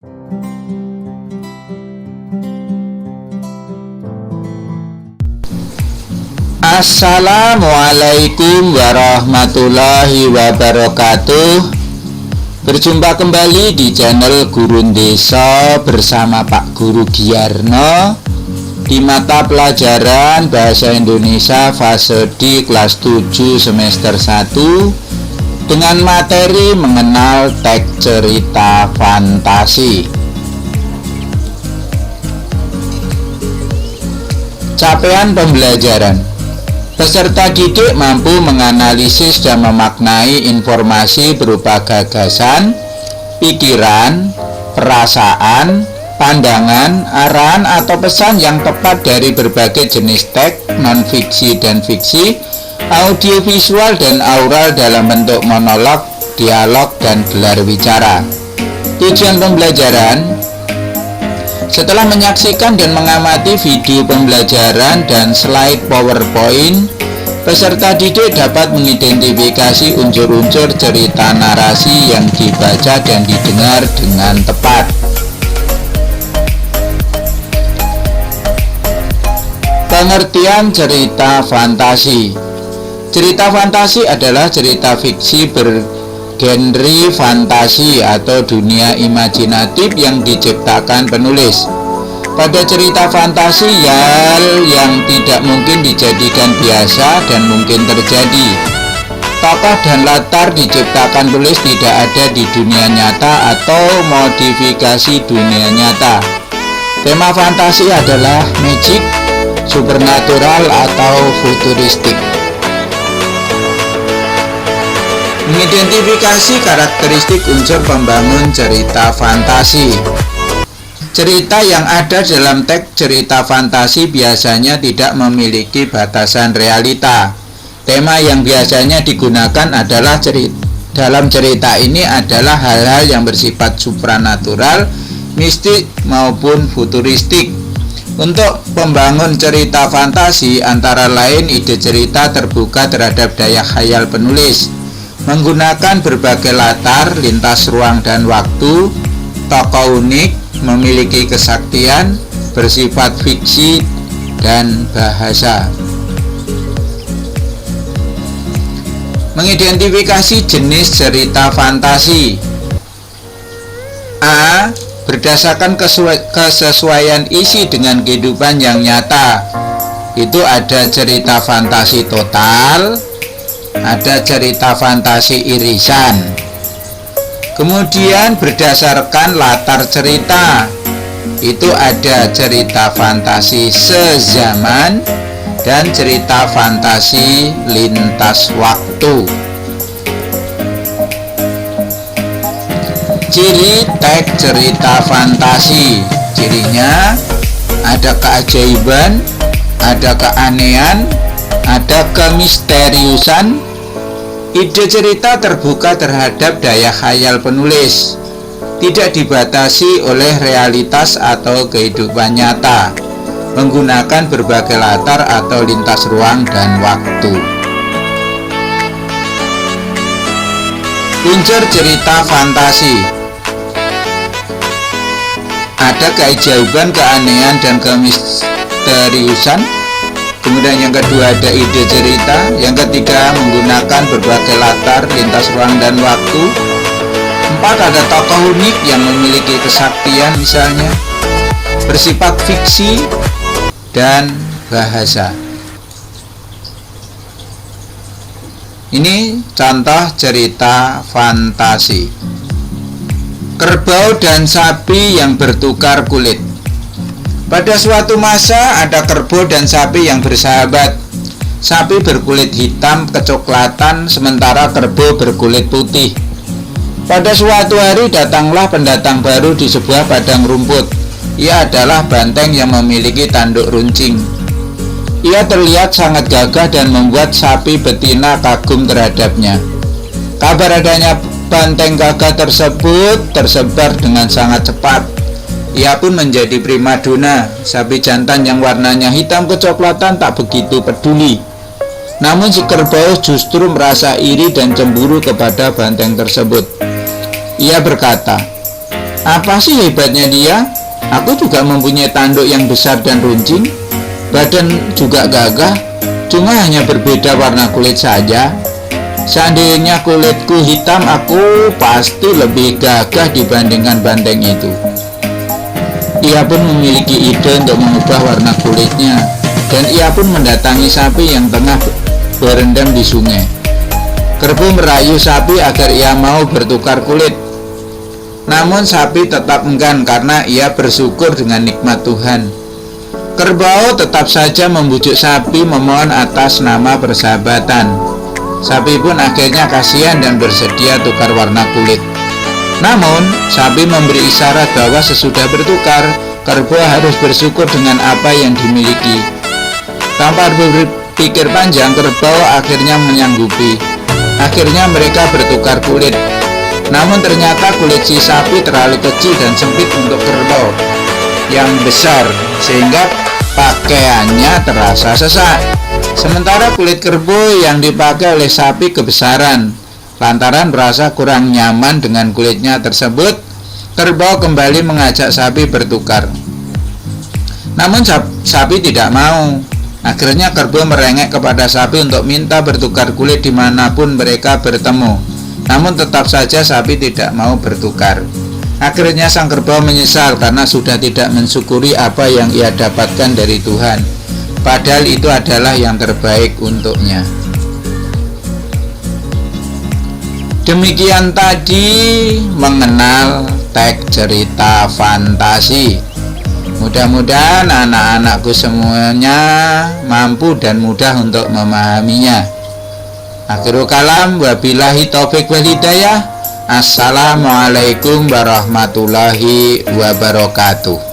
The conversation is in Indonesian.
Assalamualaikum warahmatullahi wabarakatuh. Berjumpa kembali di channel Gurun Desa bersama Pak Guru Giarno di mata pelajaran Bahasa Indonesia fase D kelas 7 semester 1 dengan materi mengenal teks cerita fantasi. Capaian pembelajaran. Peserta didik mampu menganalisis dan memaknai informasi berupa gagasan, pikiran, perasaan, pandangan, arahan atau pesan yang tepat dari berbagai jenis teks, non-fiksi dan fiksi, audiovisual dan aural dalam bentuk monolog, dialog, dan gelar wicara. Tujuan pembelajaran. Setelah menyaksikan dan mengamati video pembelajaran dan slide PowerPoint, peserta didik dapat mengidentifikasi unsur-unsur cerita narasi yang dibaca dan didengar dengan tepat. Pengertian cerita fantasi. Cerita fantasi adalah cerita fiksi bergenre fantasi atau dunia imajinatif yang diciptakan penulis. Pada cerita fantasi, hal yang tidak mungkin dijadikan biasa dan mungkin terjadi. Tokoh dan latar diciptakan penulis tidak ada di dunia nyata atau modifikasi dunia nyata. Tema fantasi adalah magic, supernatural, atau futuristik. Mengidentifikasi karakteristik unsur pembangun cerita fantasi. Cerita yang ada dalam teks cerita fantasi biasanya tidak memiliki batasan realita. Tema yang biasanya digunakan adalah dalam cerita ini adalah hal-hal yang bersifat supranatural, mistik maupun futuristik. Untuk pembangun cerita fantasi, antara lain ide cerita terbuka terhadap daya khayal penulis, menggunakan berbagai latar, lintas ruang dan waktu, tokoh unik, memiliki kesaktian, bersifat fiksi, dan bahasa. Mengidentifikasi jenis cerita fantasi. A. Berdasarkan kesesuaian isi dengan kehidupan yang nyata. Itu ada cerita fantasi total, ada cerita fantasi irisan. Kemudian berdasarkan latar cerita, itu ada cerita fantasi sezaman dan cerita fantasi lintas waktu. Ciri teks cerita fantasi. Cirinya ada keajaiban, ada keanehan, ada kemisteriusan. Ide cerita terbuka terhadap daya khayal penulis, tidak dibatasi oleh realitas atau kehidupan nyata, menggunakan berbagai latar atau lintas ruang dan waktu. Unsur cerita fantasi. Ada keajaiban, keanehan, dan kemisteriusan. Kemudian yang kedua ada ide cerita. Yang ketiga menggunakan berbagai latar, lintas ruang dan waktu. 4 ada tokoh unik yang memiliki kesaktian misalnya, bersifat fiksi, dan bahasa. Ini contoh cerita fantasi. Kerbau dan sapi yang bertukar kulit. Pada suatu masa ada kerbau dan sapi yang bersahabat. Sapi berkulit hitam kecoklatan, sementara kerbau berkulit putih. Pada suatu hari datanglah pendatang baru di sebuah padang rumput. Ia adalah banteng yang memiliki tanduk runcing. Ia terlihat sangat gagah dan membuat sapi betina kagum terhadapnya. Kabar adanya banteng gagah tersebut tersebar dengan sangat cepat. Ia pun menjadi primadona. Sapi jantan yang warnanya hitam kecoklatan tak begitu peduli. Namun si kerbau justru merasa iri dan cemburu kepada banteng tersebut. Ia berkata, Apa sih hebatnya dia? Aku juga mempunyai tanduk yang besar dan runcing, badan juga gagah, cuma hanya berbeda warna kulit saja. Seandainya kulitku hitam, aku pasti lebih gagah dibandingkan banteng itu. Ia pun memiliki ide untuk mengubah warna kulitnya, dan ia pun mendatangi sapi yang tengah berendam di sungai. Kerbau merayu sapi agar ia mau bertukar kulit. Namun sapi tetap enggan karena ia bersyukur dengan nikmat Tuhan. Kerbau tetap saja membujuk sapi memohon atas nama persahabatan. Sapi pun akhirnya kasihan dan bersedia tukar warna kulit. Namun, sapi memberi isyarat bahwa sesudah bertukar, kerbau harus bersyukur dengan apa yang dimiliki. Tanpa berpikir panjang, kerbau akhirnya menyanggupi. Akhirnya mereka bertukar kulit. Namun ternyata kulit si sapi terlalu kecil dan sempit untuk kerbau yang besar, sehingga pakaiannya terasa sesak. Sementara kulit kerbau yang dipakai oleh sapi kebesaran. Lantaran merasa kurang nyaman dengan kulitnya tersebut, kerbau kembali mengajak sapi bertukar. Namun sapi tidak mau. Akhirnya kerbau merengek kepada sapi untuk minta bertukar kulit dimanapun mereka bertemu. Namun tetap saja sapi tidak mau bertukar. Akhirnya sang kerbau menyesal karena sudah tidak mensyukuri apa yang ia dapatkan dari Tuhan, padahal itu adalah yang terbaik untuknya. Demikian tadi mengenal teks cerita fantasi. Mudah-mudahan anak-anakku semuanya mampu dan mudah untuk memahaminya. Akhirul kalam, wabillahi taufik wal hidayah. Assalamualaikum warahmatullahi wabarakatuh.